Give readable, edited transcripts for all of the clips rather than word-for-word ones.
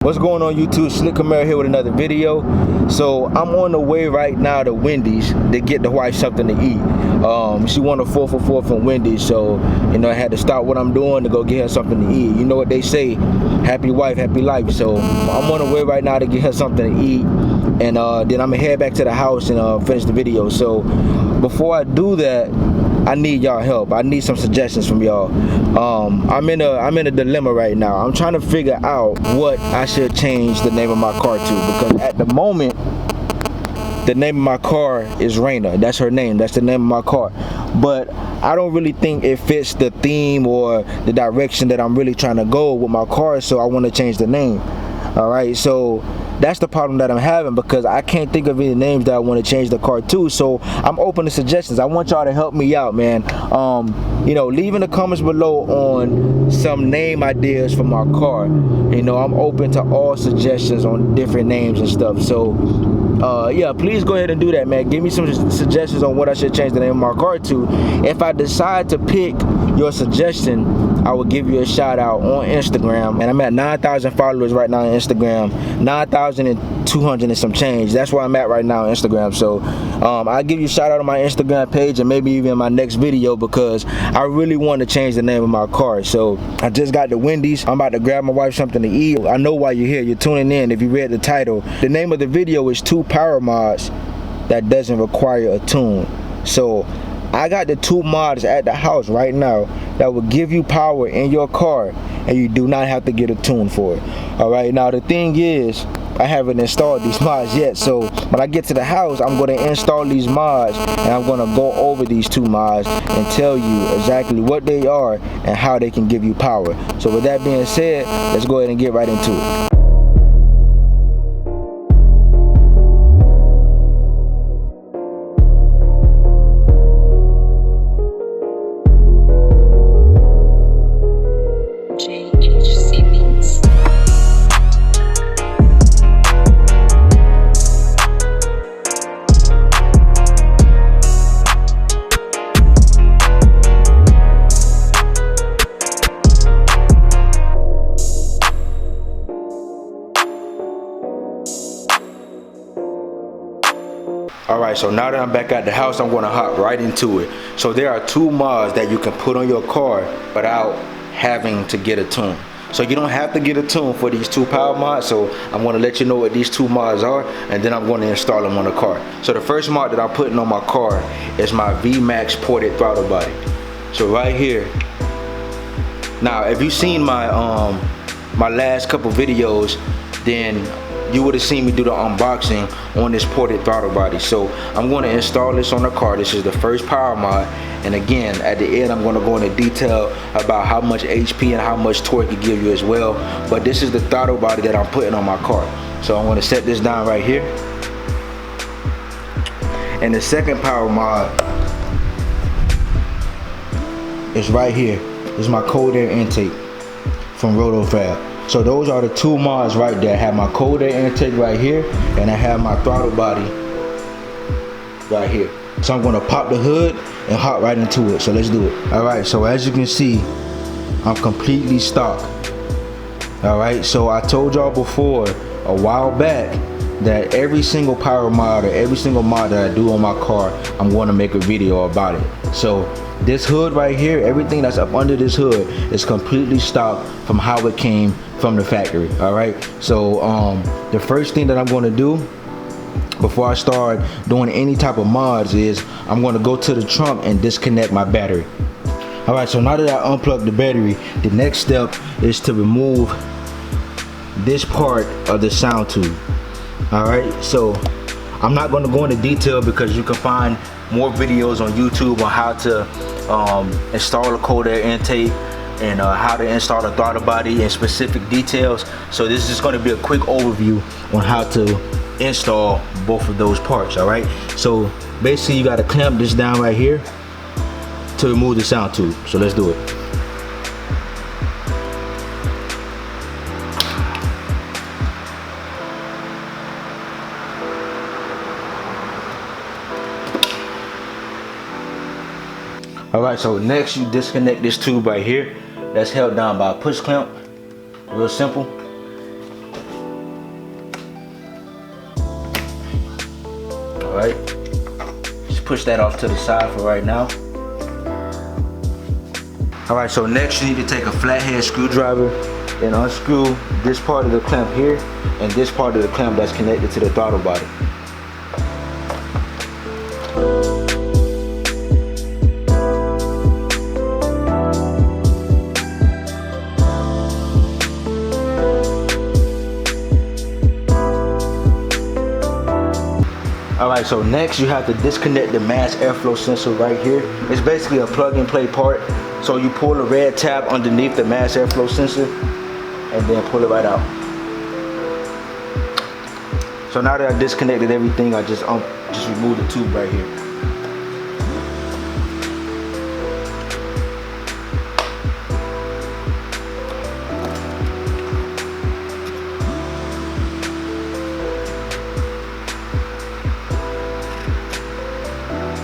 What's going on YouTube? CLICKBAIT here with another video. So I'm on the way right now to Wendy's to get the wife something to eat. She won a 4 for 4 from Wendy's, so I had to stop what I'm doing to go get her something to eat. You know what they say, happy wife, happy life. So I'm on the way right now to get her something to eat, and then I'm gonna head back to the house and finish the video. So before I do that, I need y'all help. I need some suggestions from y'all. I'm in a dilemma right now. I'm trying to figure out what I should change the name of my car to, because at the moment the name of my car is Raina. That's her name. That's the name of my car. But I don't really think it fits the theme or the direction that I'm really trying to go with my car, so I want to change the name. Alright, so that's the problem that I'm having, because I can't think of any names that I want to change the car to. So I'm open to suggestions. I want y'all to help me out, man. Leave in the comments below on some name ideas for my car. I'm open to all suggestions on different names and stuff. So yeah, please go ahead and do that, man. Give me some suggestions on what I should change the name of my car to. If I decide to pick your suggestion, I will give you a shout out on Instagram. And I'm at 9,000 followers right now on Instagram. 9,200 and some change. That's where I'm at right now on Instagram. So I'll give you a shout out on my Instagram page and maybe even my next video, because I really want to change the name of my car. So I just got to Wendy's. I'm about to grab my wife something to eat. I know why you're here. You're tuning in if you read the title. The name of the video is 2 power mods that doesn't require a tune. So I got the 2 mods at the house right now that will give you power in your car, and you do not have to get a tune for it. Alright, now the thing is, I haven't installed these mods yet, so when I get to the house, I'm going to install these mods, and I'm going to go over these 2 mods and tell you exactly what they are and how they can give you power. So with that being said, let's go ahead and get right into it. Alright, so now that I'm back at the house, I'm going to hop right into it. So there are 2 mods that you can put on your car without having to get a tune. So you don't have to get a tune for these 2 power mods. So I'm going to let you know what these 2 mods are, and then I'm going to install them on the car. So the first mod that I'm putting on my car is my VMAX ported throttle body. So right here. Now, if you've seen my my last couple videos, then you would have seen me do the unboxing on this ported throttle body. So I'm going to install this on the car. This is the first power mod, and again at the end I'm going to go into detail about how much HP and how much torque it gives you as well. But this is the throttle body that I'm putting on my car. So I'm going to set this down right here. And the second power mod is right here. This is my cold air intake from RotoFab. So those are the 2 mods right there. I have my cold air intake right here, and I have my throttle body right here. So I'm gonna pop the hood and hop right into it. So let's do it. Alright, so as you can see, I'm completely stock. Alright, so I told y'all before a while back that every single power mod or every single mod that I do on my car, I'm gonna make a video about it. So this hood right here, everything that's up under this hood is completely stock from how it came from the factory. Alright, so the first thing that I'm going to do before I start doing any type of mods is I'm going to go to the trunk and disconnect my battery. Alright, so now that I unplugged the battery, the next step is to remove this part of the sound tube. Alright, so I'm not going to go into detail because you can find more videos on YouTube on how to install a cold air intake and how to install the throttle body in specific details. So this is going to be a quick overview on how to install both of those parts. Alright, so basically you got to clamp this down right here to remove the sound tube. So let's do it. Alright, so next you disconnect this tube right here. That's held down by a push clamp. Real simple. right? Just push that off to the side for right now. All right, so next you need to take a flathead screwdriver and unscrew this part of the clamp here and this part of the clamp that's connected to the throttle body. Alright, so next you have to disconnect the mass airflow sensor right here. It's basically a plug and play part. So you pull the red tab underneath the mass airflow sensor and then pull it right out. So now that I disconnected everything, I just remove the tube right here.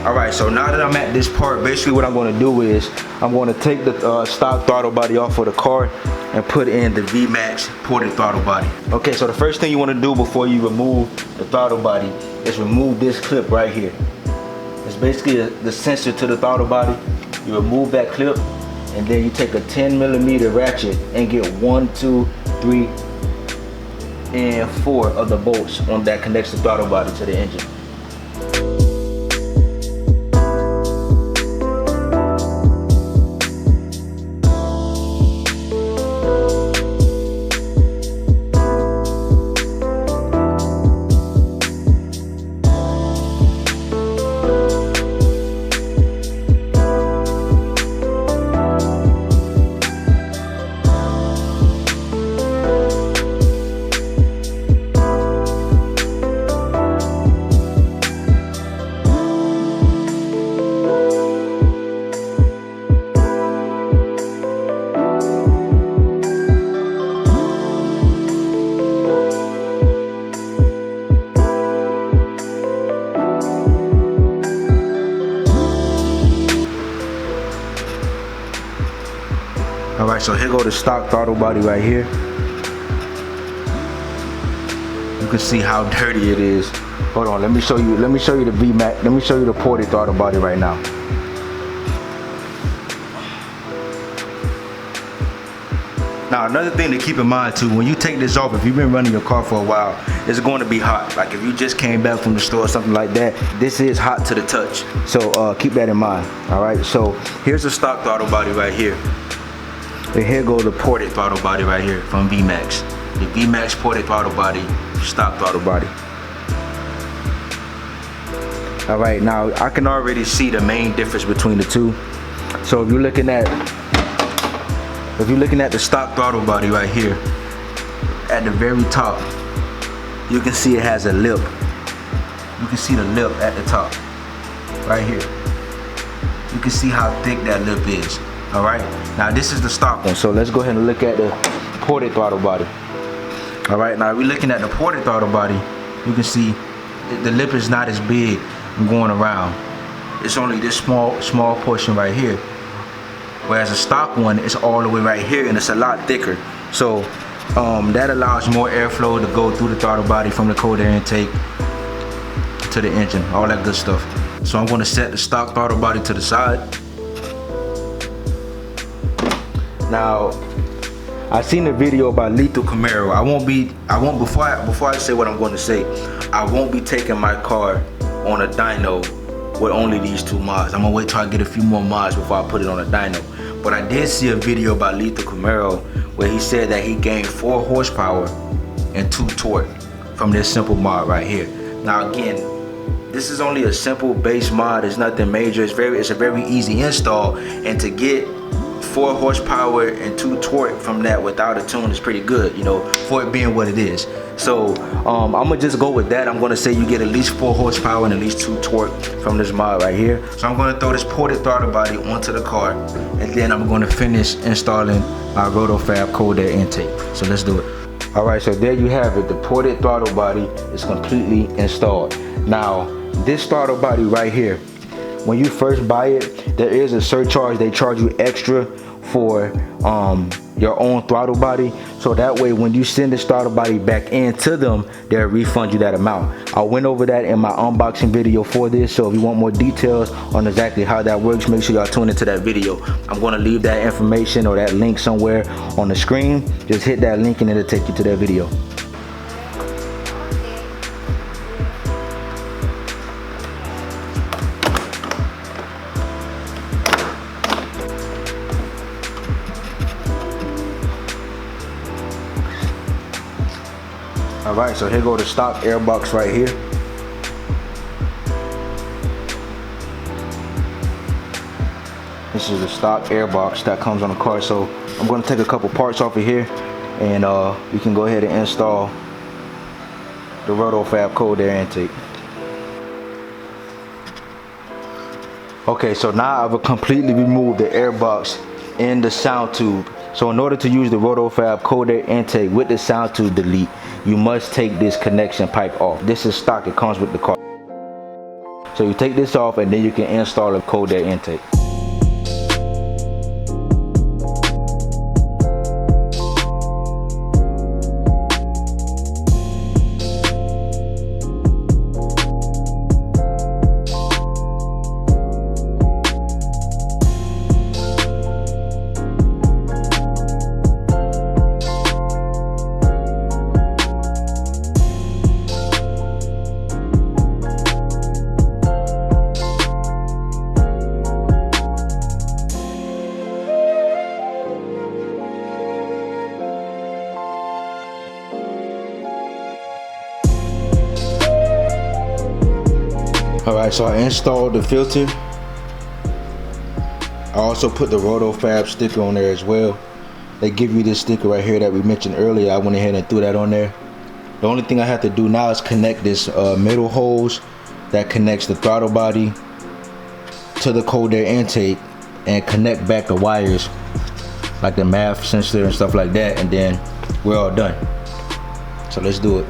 Alright, so now that I'm at this part, basically what I'm going to do is I'm going to take the stock throttle body off of the car and put in the VMAX ported throttle body. Okay, so the first thing you want to do before you remove the throttle body is remove this clip right here. It's basically the sensor to the throttle body. You remove that clip and then you take a 10mm ratchet and get 1, 2, 3, and 4 of the bolts on that connects the throttle body to the engine. Alright, so here go the stock throttle body right here. You can see how dirty it is. Hold on, let me show you the VMAX, let me show you the ported throttle body right now. Now another thing to keep in mind too, when you take this off, if you've been running your car for a while, it's going to be hot. Like if you just came back from the store or something like that, this is hot to the touch. So keep that in mind. Alright, so here's the stock throttle body right here. And here goes the ported throttle body right here from VMAX. The VMAX ported throttle body, stock throttle body. Alright, now I can already see the main difference between the two. So if you're looking at the stock throttle body right here, at the very top, you can see it has a lip. You can see the lip at the top, right here. You can see how thick that lip is. Alright, now this is the stock one, so let's go ahead and look at the ported throttle body. Alright, now we're looking at the ported throttle body. You can see the lip is not as big going around. It's only this small portion right here. Whereas the stock one is all the way right here and it's a lot thicker. So that allows more airflow to go through the throttle body from the cold air intake to the engine, all that good stuff. So I'm going to set the stock throttle body to the side. Now, I seen a video about Lethal Camaro. Before I say what I'm going to say, I won't be taking my car on a dyno with only these 2 mods. I'm gonna wait till I get a few more mods before I put it on a dyno. But I did see a video about Lethal Camaro where he said that he gained 4 horsepower and 2 torque from this simple mod right here. Now again, this is only a simple base mod. It's nothing major. It's a very easy install, and to get 4 horsepower and 2 torque from that without a tune is pretty good, you know, for it being what it is. So I'm gonna just go with that. I'm gonna say you get at least 4 horsepower and at least 2 torque from this mod right here. So I'm gonna throw this ported throttle body onto the car, and then I'm gonna finish installing our RotoFab cold air intake. So let's do it. All right, so there you have it. The ported throttle body is completely installed. Now, this throttle body right here, when you first buy it, there is a surcharge. They charge you extra for your own throttle body, so that way when you send this throttle body back into them, they'll refund you that amount. I went over that in my unboxing video for this, so if you want more details on exactly how that works, make sure y'all tune into that video. I'm going to leave that information or that link somewhere on the screen. Just hit that link and it'll take you to that video. Alright, so here go the stock air box right here. This is the stock air box that comes on the car. So I'm going to take a couple parts off of here, and we can go ahead and install the RotoFab cold air intake. Okay, so now I've completely removed the air box in the sound tube. So in order to use the RotoFab cold air intake with the sound tube delete, you must take this connection pipe off. This is stock, it comes with the car. So you take this off and then you can install the cold air intake. Alright, so I installed the filter. I also put the RotoFab sticker on there as well. They give you this sticker right here that we mentioned earlier. I went ahead and threw that on there. The only thing I have to do now is connect this middle hose that connects the throttle body to the cold air intake, and connect back the wires like the MAF sensor and stuff like that, and then we're all done. So let's do it.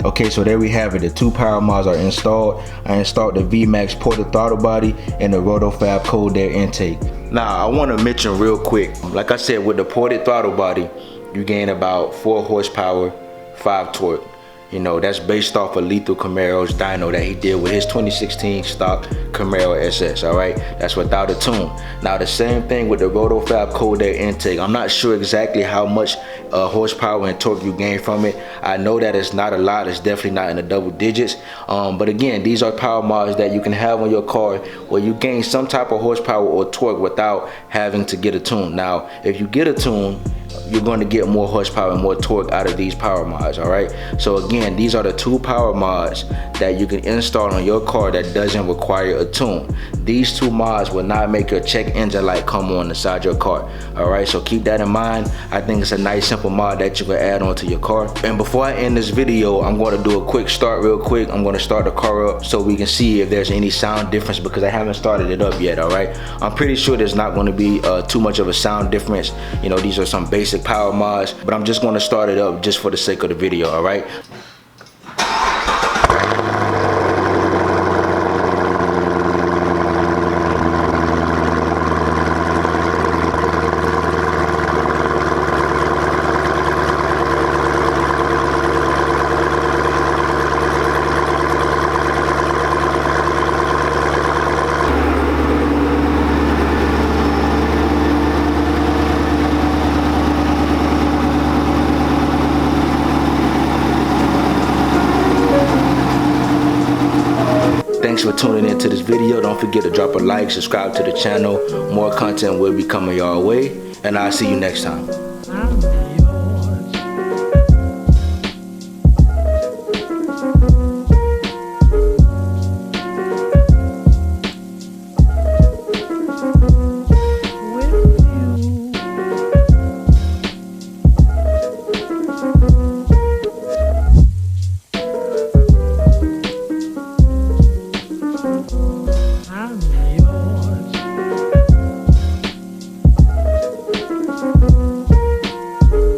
Okay, so there we have it. The two power mods are installed. I installed the VMAX ported throttle body and the RotoFab cold air intake. Now, I want to mention real quick, like I said, with the ported throttle body, you gain about 4 horsepower, 5 torque. You know, that's based off of Lethal Camaro's dyno that he did with his 2016 stock Camaro SS, all right? That's without a tune. Now, the same thing with the RotoFab cold air intake. I'm not sure exactly how much horsepower and torque you gain from it. I know that it's not a lot. It's definitely not in the double digits. But again, these are power mods that you can have on your car where you gain some type of horsepower or torque without having to get a tune. Now, if you get a tune, you're going to get more horsepower and more torque out of these power mods, all right? So again, these are the two power mods that you can install on your car that doesn't require a tune. These two mods will not make your check engine light come on inside your car, all right? So keep that in mind. I think it's a nice simple mod that you can add on to your car. And before I end this video, I'm going to do a quick start real quick. I'm going to start the car up so we can see if there's any sound difference, because I haven't started it up yet, all right? I'm pretty sure there's not going to be too much of a sound difference. You know, these are some basic power mods, but I'm just going to start it up just for the sake of the video, all right? Thanks for tuning into this video. Don't forget to drop a like, subscribe to the channel. More content will be coming your way, and I'll see you next time.